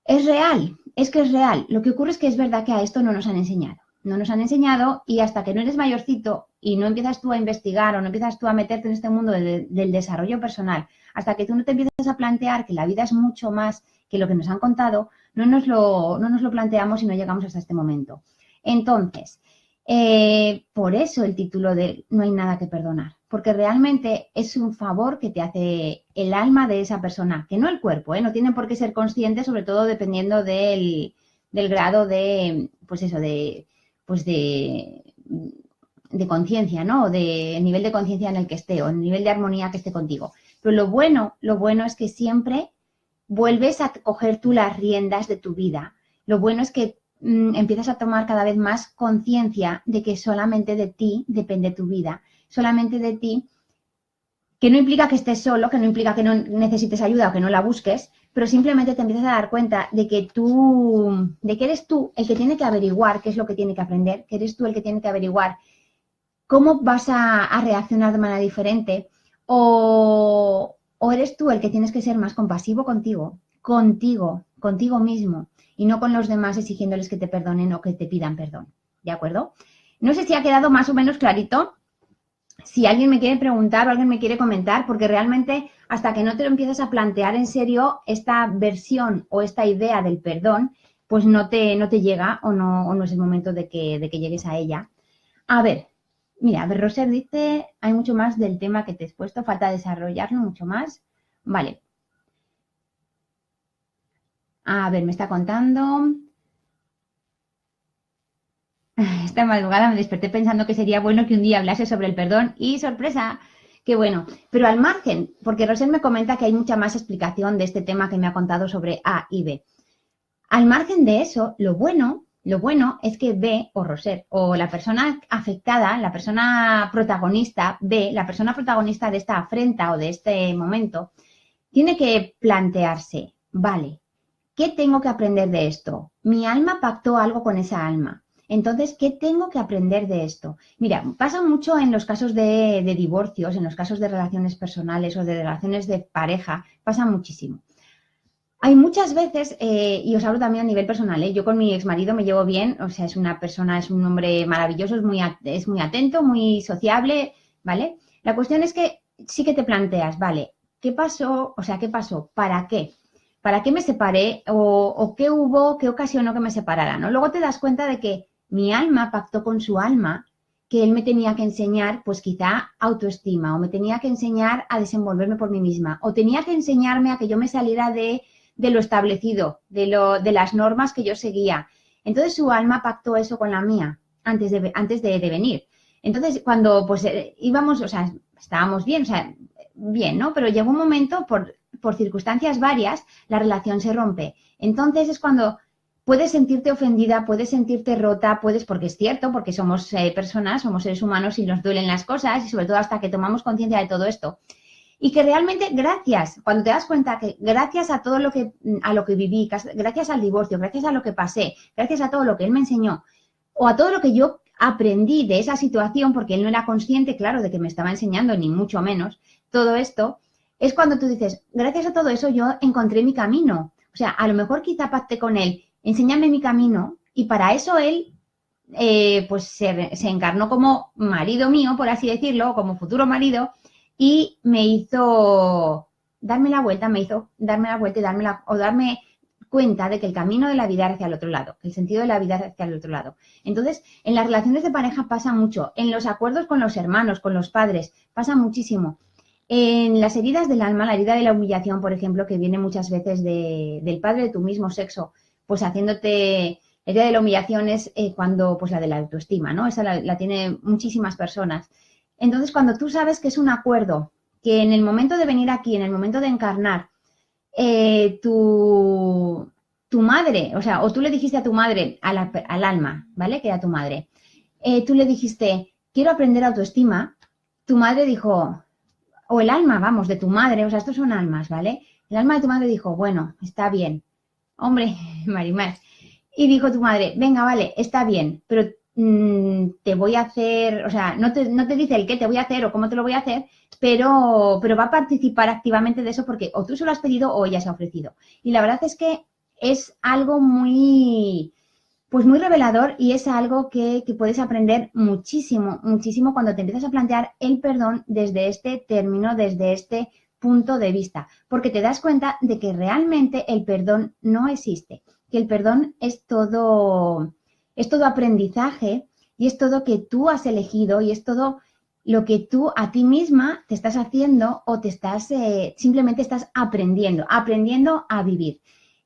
Speaker 1: Es real, es que es real. Lo que ocurre es que es verdad que a esto no nos han enseñado. No nos han enseñado y hasta que no eres mayorcito y no empiezas tú a investigar o no empiezas tú a meterte en este mundo del desarrollo personal, hasta que tú no te empiezas a plantear que la vida es mucho más que lo que nos han contado, no nos lo planteamos y no llegamos hasta este momento. Entonces, por eso el título de No hay nada que perdonar, porque realmente es un favor que te hace el alma de esa persona, que no el cuerpo, ¿eh? No tienen por qué ser conscientes, sobre todo dependiendo del grado de, pues eso, pues de conciencia, ¿no? O del nivel de conciencia en el que esté o el nivel de armonía que esté contigo. Pero lo bueno es que siempre vuelves a coger tú las riendas de tu vida. Lo bueno es que empiezas a tomar cada vez más conciencia de que solamente de ti depende tu vida, solamente de ti, que no implica que estés solo, que no implica que no necesites ayuda o que no la busques, pero simplemente te empiezas a dar cuenta de que eres tú el que tiene que averiguar qué es lo que tiene que aprender, que eres tú el que tiene que averiguar cómo vas a reaccionar de manera diferente o eres tú el que tienes que ser más compasivo contigo mismo y no con los demás exigiéndoles que te perdonen o que te pidan perdón, ¿de acuerdo? No sé si ha quedado más o menos clarito. Si alguien me quiere preguntar o alguien me quiere comentar, porque realmente hasta que no te lo empiezas a plantear en serio, esta versión o esta idea del perdón, pues no te llega o no es el momento de que llegues a ella. A ver, mira, Roser dice, hay mucho más del tema que te he expuesto, falta desarrollarlo mucho más. Vale. A ver, me está contando. Esta madrugada me desperté pensando que sería bueno que un día hablase sobre el perdón y ¡sorpresa! ¡Qué bueno! Pero al margen, porque Roser me comenta que hay mucha más explicación de este tema que me ha contado sobre A y B. Al margen de eso, lo bueno es que B o Roser o la persona afectada, la persona protagonista, B, la persona protagonista de esta afrenta o de este momento, tiene que plantearse, vale, ¿qué tengo que aprender de esto? Mi alma pactó algo con esa alma. Entonces, ¿qué tengo que aprender de esto? Mira, pasa mucho en los casos de divorcios, en los casos de relaciones personales o de relaciones de pareja, pasa muchísimo. Hay muchas veces, y os hablo también a nivel personal, yo con mi exmarido me llevo bien, o sea, es un hombre maravilloso, es muy atento, muy sociable, ¿vale? La cuestión es que sí que te planteas, vale, ¿qué pasó? O sea, ¿qué pasó? ¿Para qué? ¿Para qué me separé? ¿O qué hubo? ¿Qué ocasionó que me separara? ¿No? Luego te das cuenta de que mi alma pactó con su alma que él me tenía que enseñar, pues quizá autoestima, o me tenía que enseñar a desenvolverme por mí misma, o tenía que enseñarme a que yo me saliera de lo establecido, de las normas que yo seguía. Entonces su alma pactó eso con la mía antes de venir. Entonces cuando pues íbamos, o sea, estábamos bien, o sea, bien, ¿no? Pero llegó un momento, por circunstancias varias, la relación se rompe. Entonces es cuando puedes sentirte ofendida, puedes sentirte rota, porque es cierto, porque somos personas, somos seres humanos y nos duelen las cosas y sobre todo hasta que tomamos conciencia de todo esto. Y que realmente cuando te das cuenta que gracias a todo a lo que viví, gracias al divorcio, gracias a lo que pasé, gracias a todo lo que él me enseñó, o a todo lo que yo aprendí de esa situación, porque él no era consciente, claro, de que me estaba enseñando, ni mucho menos, todo esto, es cuando tú dices, gracias a todo eso yo encontré mi camino. O sea, a lo mejor quizá pacté con él, enséñame mi camino, y para eso él pues se encarnó como marido mío, por así decirlo, como futuro marido, y me hizo darme la vuelta y darme cuenta de que el camino de la vida era hacia el otro lado, que el sentido de la vida era hacia el otro lado. Entonces, en las relaciones de pareja pasa mucho, en los acuerdos con los hermanos, con los padres, pasa muchísimo. En las heridas del alma, la herida de la humillación, por ejemplo, que viene muchas veces del padre de tu mismo sexo, pues haciéndote... La herida de la humillación es cuando, pues la de la autoestima, ¿no? Esa la tiene muchísimas personas. Entonces, cuando tú sabes que es un acuerdo, que en el momento de venir aquí, en el momento de encarnar, tu madre, o sea, o tú le dijiste a tu madre, al alma, ¿vale? Que era tu madre, tú le dijiste, quiero aprender autoestima, tu madre dijo, o el alma, vamos, de tu madre, o sea, estos son almas, ¿vale? El alma de tu madre dijo, bueno, está bien, hombre, Marimar, y dijo tu madre, venga, vale, está bien, pero te voy a hacer, o sea, no te dice el qué te voy a hacer o cómo te lo voy a hacer, pero va a participar activamente de eso porque o tú se lo has pedido o ella se ha ofrecido. Y la verdad es que es algo muy, pues muy revelador y es algo que puedes aprender muchísimo, muchísimo cuando te empiezas a plantear el perdón desde este término, desde este punto de vista, porque te das cuenta de que realmente el perdón no existe, que el perdón es todo aprendizaje y es todo que tú has elegido y es todo lo que tú a ti misma te estás haciendo o te estás, simplemente estás aprendiendo a vivir.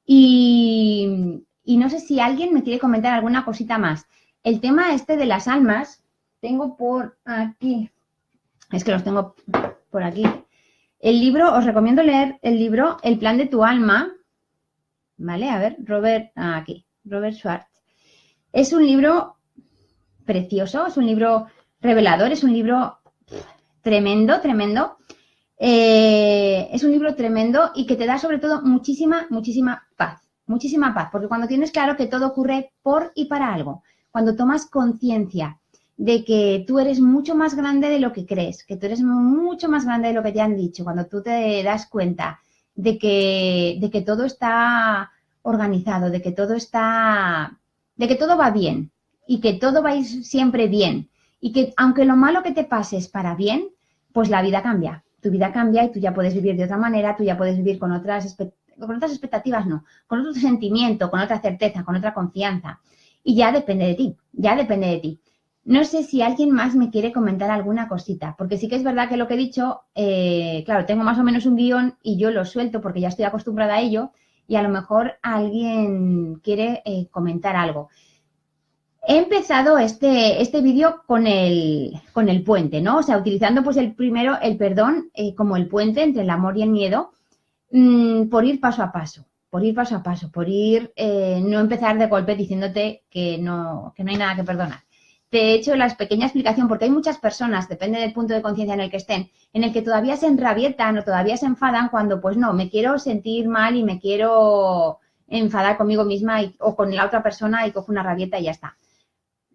Speaker 1: Y no sé si alguien me quiere comentar alguna cosita más. El tema este de las almas, tengo por aquí, es que los tengo por aquí. El libro, os recomiendo leer el libro El plan de tu alma, ¿vale? A ver, Robert Schwartz. Es un libro precioso, es un libro revelador, es un libro tremendo, tremendo. Es un libro tremendo y que te da sobre todo muchísima, muchísima paz. Muchísima paz, porque cuando tienes claro que todo ocurre por y para algo, cuando tomas conciencia de que tú eres mucho más grande de lo que crees, que tú eres mucho más grande de lo que te han dicho, cuando tú te das cuenta de que todo está organizado, de que todo va bien y que todo va a ir siempre bien y que aunque lo malo que te pase es para bien, pues la vida cambia. Tu vida cambia y tú ya puedes vivir de otra manera, tú ya puedes vivir con otras expectativas, no, con otro sentimiento, con otra certeza, con otra confianza. Y ya depende de ti, ya depende de ti. No sé si alguien más me quiere comentar alguna cosita, porque sí que es verdad que lo que he dicho, claro, tengo más o menos un guión y yo lo suelto porque ya estoy acostumbrada a ello y a lo mejor alguien quiere comentar algo. He empezado este vídeo con el puente, ¿no? O sea, utilizando pues el perdón como el puente entre el amor y el miedo, por ir paso a paso, no empezar de golpe diciéndote que no hay nada que perdonar. Te he hecho la pequeña explicación porque hay muchas personas, depende del punto de conciencia en el que estén, en el que todavía se enrabietan o todavía se enfadan cuando pues no, me quiero sentir mal y me quiero enfadar conmigo misma o con la otra persona y cojo una rabieta y ya está.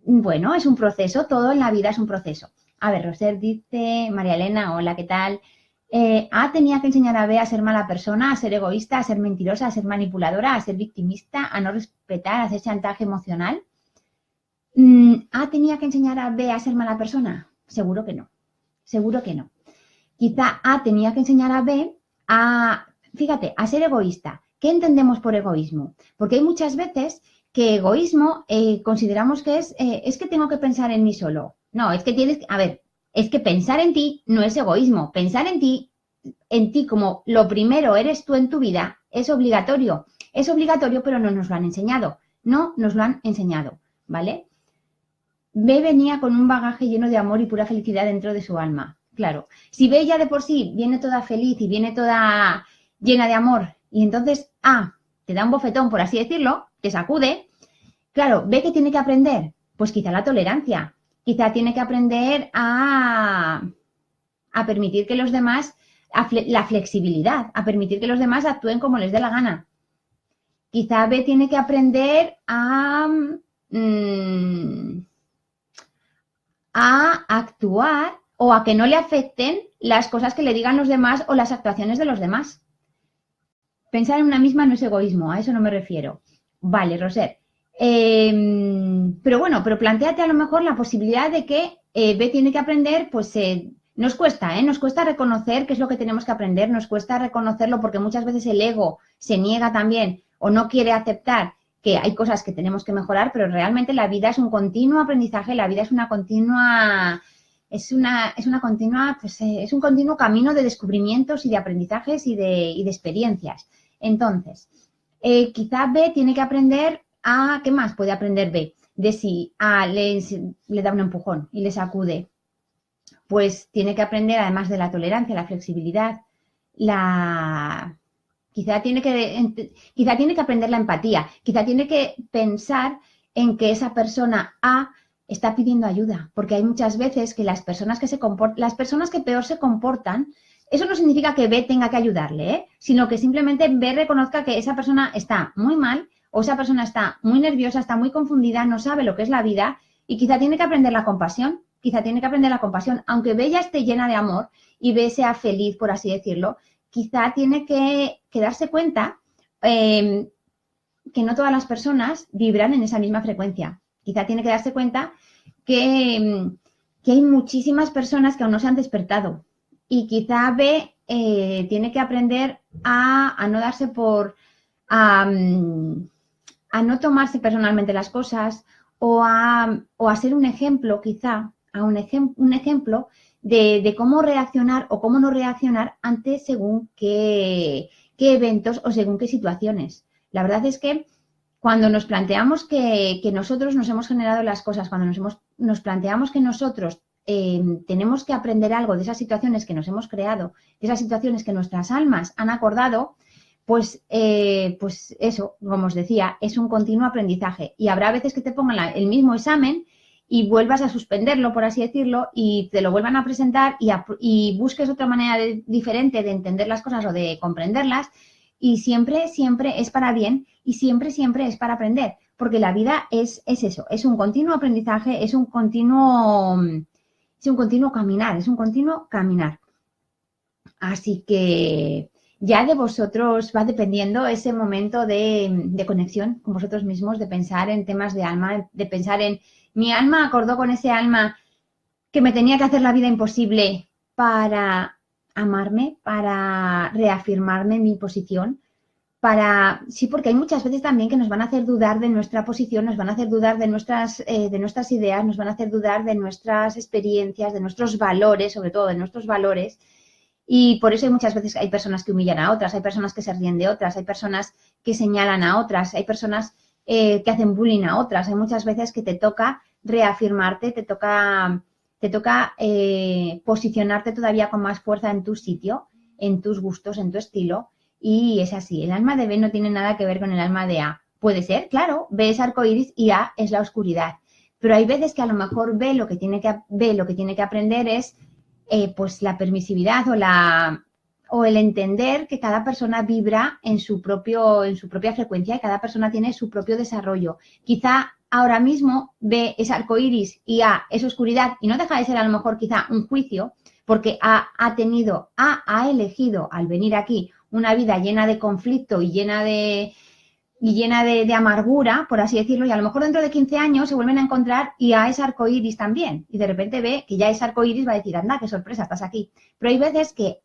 Speaker 1: Bueno, es un proceso, todo en la vida es un proceso. A ver, Roser dice, María Elena, hola, ¿qué tal? A tenía que enseñar a B a ser mala persona, a ser egoísta, a ser mentirosa, a ser manipuladora, a ser victimista, a no respetar, a hacer chantaje emocional. ¿A tenía que enseñar a B a ser mala persona? Seguro que no, seguro que no. Quizá A tenía que enseñar a B fíjate, a ser egoísta. ¿Qué entendemos por egoísmo? Porque hay muchas veces que egoísmo consideramos que es que tengo que pensar en mí solo. No, es que es que pensar en ti no es egoísmo. Pensar en ti como lo primero eres tú en tu vida, es obligatorio. Es obligatorio, pero no nos lo han enseñado. No nos lo han enseñado, ¿vale? B venía con un bagaje lleno de amor y pura felicidad dentro de su alma. Claro, si B ya de por sí viene toda feliz y viene toda llena de amor y entonces A te da un bofetón, por así decirlo, te sacude, claro, ¿ve qué tiene que aprender? Pues quizá la tolerancia, quizá tiene que aprender a permitir que los demás, la flexibilidad, a permitir que los demás actúen como les dé la gana. Quizá B tiene que aprender a actuar o a que no le afecten las cosas que le digan los demás o las actuaciones de los demás. Pensar en una misma no es egoísmo, a eso no me refiero. Vale, Roser. Pero plantéate a lo mejor la posibilidad de que B tiene que aprender, pues nos cuesta reconocer qué es lo que tenemos que aprender, nos cuesta reconocerlo porque muchas veces el ego se niega también o no quiere aceptar que hay cosas que tenemos que mejorar, pero realmente la vida es un continuo aprendizaje, la vida es una continua, es un continuo camino de descubrimientos y de aprendizajes y de experiencias. Entonces, quizá B tiene que aprender ¿qué más puede aprender B? De si A le da un empujón y le sacude, pues tiene que aprender, además de la tolerancia, la flexibilidad, quizá tiene que aprender la empatía, quizá tiene que pensar en que esa persona A está pidiendo ayuda, porque hay muchas veces que las personas que peor se comportan, eso no significa que B tenga que ayudarle, sino que simplemente B reconozca que esa persona está muy mal o esa persona está muy nerviosa, está muy confundida, no sabe lo que es la vida y quizá tiene que aprender la compasión, aunque B ya esté llena de amor y B sea feliz, por así decirlo, quizá tiene que darse cuenta que no todas las personas vibran en esa misma frecuencia. Quizá tiene que darse cuenta que hay muchísimas personas que aún no se han despertado y quizá tiene que aprender a no darse a no tomarse personalmente las cosas o a ser un ejemplo, quizá, un ejemplo de cómo reaccionar o cómo no reaccionar ante según qué eventos o según qué situaciones. La verdad es que cuando nos planteamos que nosotros nos hemos generado las cosas, cuando nos planteamos que nosotros tenemos que aprender algo de esas situaciones que nos hemos creado, de esas situaciones que nuestras almas han acordado, pues eso, como os decía, es un continuo aprendizaje. Y habrá veces que te pongan el mismo examen y vuelvas a suspenderlo, por así decirlo, y te lo vuelvan a presentar y busques otra manera diferente de entender las cosas o de comprenderlas. Y siempre, siempre es para bien y siempre, siempre es para aprender. Porque la vida es eso, es un continuo aprendizaje, es un continuo caminar, es un continuo caminar. Así que ya de vosotros va dependiendo ese momento de conexión con vosotros mismos, de pensar en temas de alma, de pensar en mi alma acordó con ese alma que me tenía que hacer la vida imposible para amarme, para reafirmarme en mi posición, sí, porque hay muchas veces también que nos van a hacer dudar de nuestra posición, nos van a hacer dudar de nuestras ideas, nos van a hacer dudar de nuestras experiencias, de nuestros valores, sobre todo de nuestros valores. Y por eso hay muchas veces hay personas que humillan a otras, hay personas que se ríen de otras, hay personas que señalan a otras, hay personas que hacen bullying a otras. Hay muchas veces que te toca reafirmarte, te toca posicionarte todavía con más fuerza en tu sitio, en tus gustos, en tu estilo. Y es así, el alma de B no tiene nada que ver con el alma de A. Puede ser, claro, B es arcoíris y A es la oscuridad. Pero hay veces que a lo mejor B lo que tiene que aprender es pues la permisividad o el entender que cada persona vibra en su propia frecuencia y cada persona tiene su propio desarrollo. Quizá ahora mismo B es arcoíris y A es oscuridad y no deja de ser a lo mejor quizá un juicio porque A ha elegido al venir aquí una vida llena de conflicto y llena de amargura, por así decirlo, y a lo mejor dentro de 15 años se vuelven a encontrar y A es arcoíris también. Y de repente ve que ya es arcoíris, va a decir, anda, qué sorpresa, estás aquí. Pero hay veces que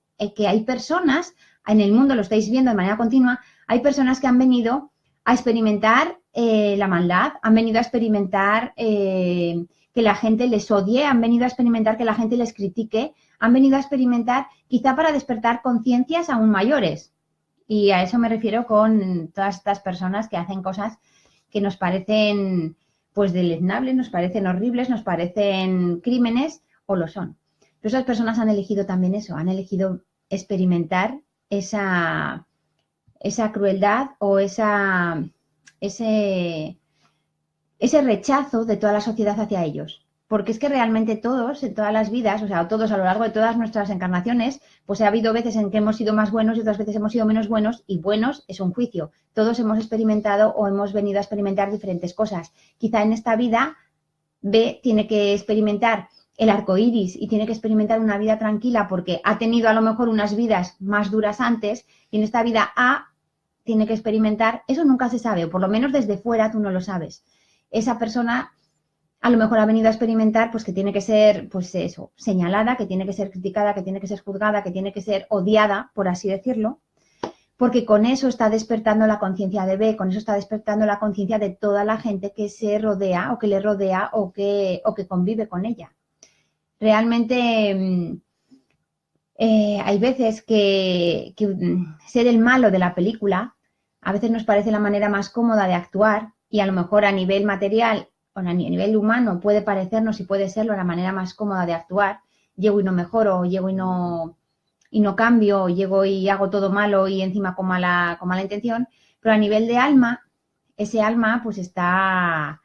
Speaker 1: hay personas, en el mundo lo estáis viendo de manera continua, hay personas que han venido a experimentar la maldad, han venido a experimentar que la gente les odie, han venido a experimentar que la gente les critique, han venido a experimentar quizá para despertar conciencias aún mayores. Y a eso me refiero con todas estas personas que hacen cosas que nos parecen pues deleznables, nos parecen horribles, nos parecen crímenes o lo son. Pero esas personas han elegido también eso, han elegido experimentar esa crueldad o ese rechazo de toda la sociedad hacia ellos. Porque es que realmente todos, en todas las vidas, o sea, todos a lo largo de todas nuestras encarnaciones, pues ha habido veces en que hemos sido más buenos y otras veces hemos sido menos buenos, y buenos es un juicio. Todos hemos experimentado o hemos venido a experimentar diferentes cosas. Quizá en esta vida B tiene que experimentar el arco iris y tiene que experimentar una vida tranquila porque ha tenido a lo mejor unas vidas más duras antes, y en esta vida A tiene que experimentar, eso nunca se sabe, o por lo menos desde fuera tú no lo sabes. Esa persona a lo mejor ha venido a experimentar pues que tiene que ser, pues eso, señalada, que tiene que ser criticada, que tiene que ser juzgada, que tiene que ser odiada, por así decirlo, porque con eso está despertando la conciencia de B, con eso está despertando la conciencia de toda la gente que se rodea o que le rodea o que convive con ella. Realmente hay veces que ser el malo de la película a veces nos parece la manera más cómoda de actuar, y a lo mejor a nivel material o a nivel humano puede parecernos y puede serlo la manera más cómoda de actuar. Llego y no mejoro, llego y no cambio, llego y hago todo malo y encima con mala intención, pero a nivel de alma, ese alma pues está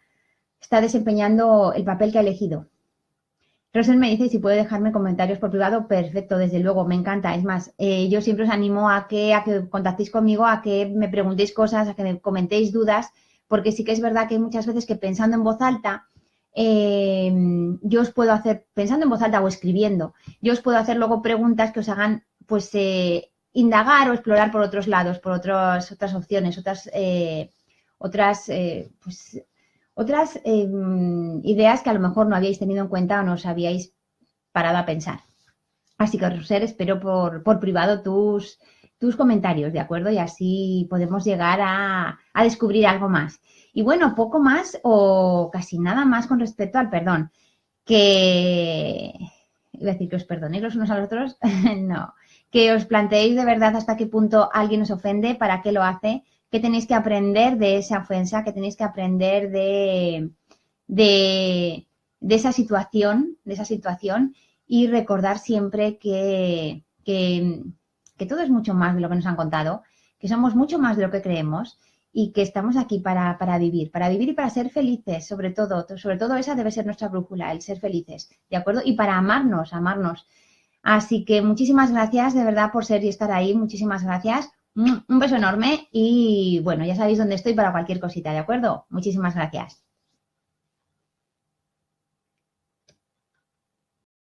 Speaker 1: desempeñando el papel que ha elegido. Rosel me dice si puede dejarme comentarios por privado. Perfecto, desde luego, me encanta. Es más, yo siempre os animo a que contactéis conmigo, a que me preguntéis cosas, a que me comentéis dudas, porque sí que es verdad que hay muchas veces que pensando en voz alta, yo os puedo hacer, pensando en voz alta o escribiendo, yo os puedo hacer luego preguntas que os hagan, pues, indagar o explorar por otros lados, por otras opciones, otras ideas que a lo mejor no habíais tenido en cuenta o no os habíais parado a pensar. Así que, Roser, espero por privado tus comentarios, ¿de acuerdo? Y así podemos llegar a descubrir algo más. Y bueno, poco más o casi nada más con respecto al perdón. Que iba a decir que os perdonéis los unos a los otros, no. Que os planteéis de verdad hasta qué punto alguien os ofende, para qué lo hace, qué tenéis que aprender de esa ofensa, qué tenéis que aprender de esa situación, y recordar siempre que todo es mucho más de lo que nos han contado, que somos mucho más de lo que creemos y que estamos aquí para vivir y para ser felices, sobre todo esa debe ser nuestra brújula, el ser felices, ¿de acuerdo? Y para amarnos. Así que muchísimas gracias de verdad por ser y estar ahí, muchísimas gracias, un beso enorme y bueno, ya sabéis dónde estoy para cualquier cosita, ¿de acuerdo? Muchísimas gracias.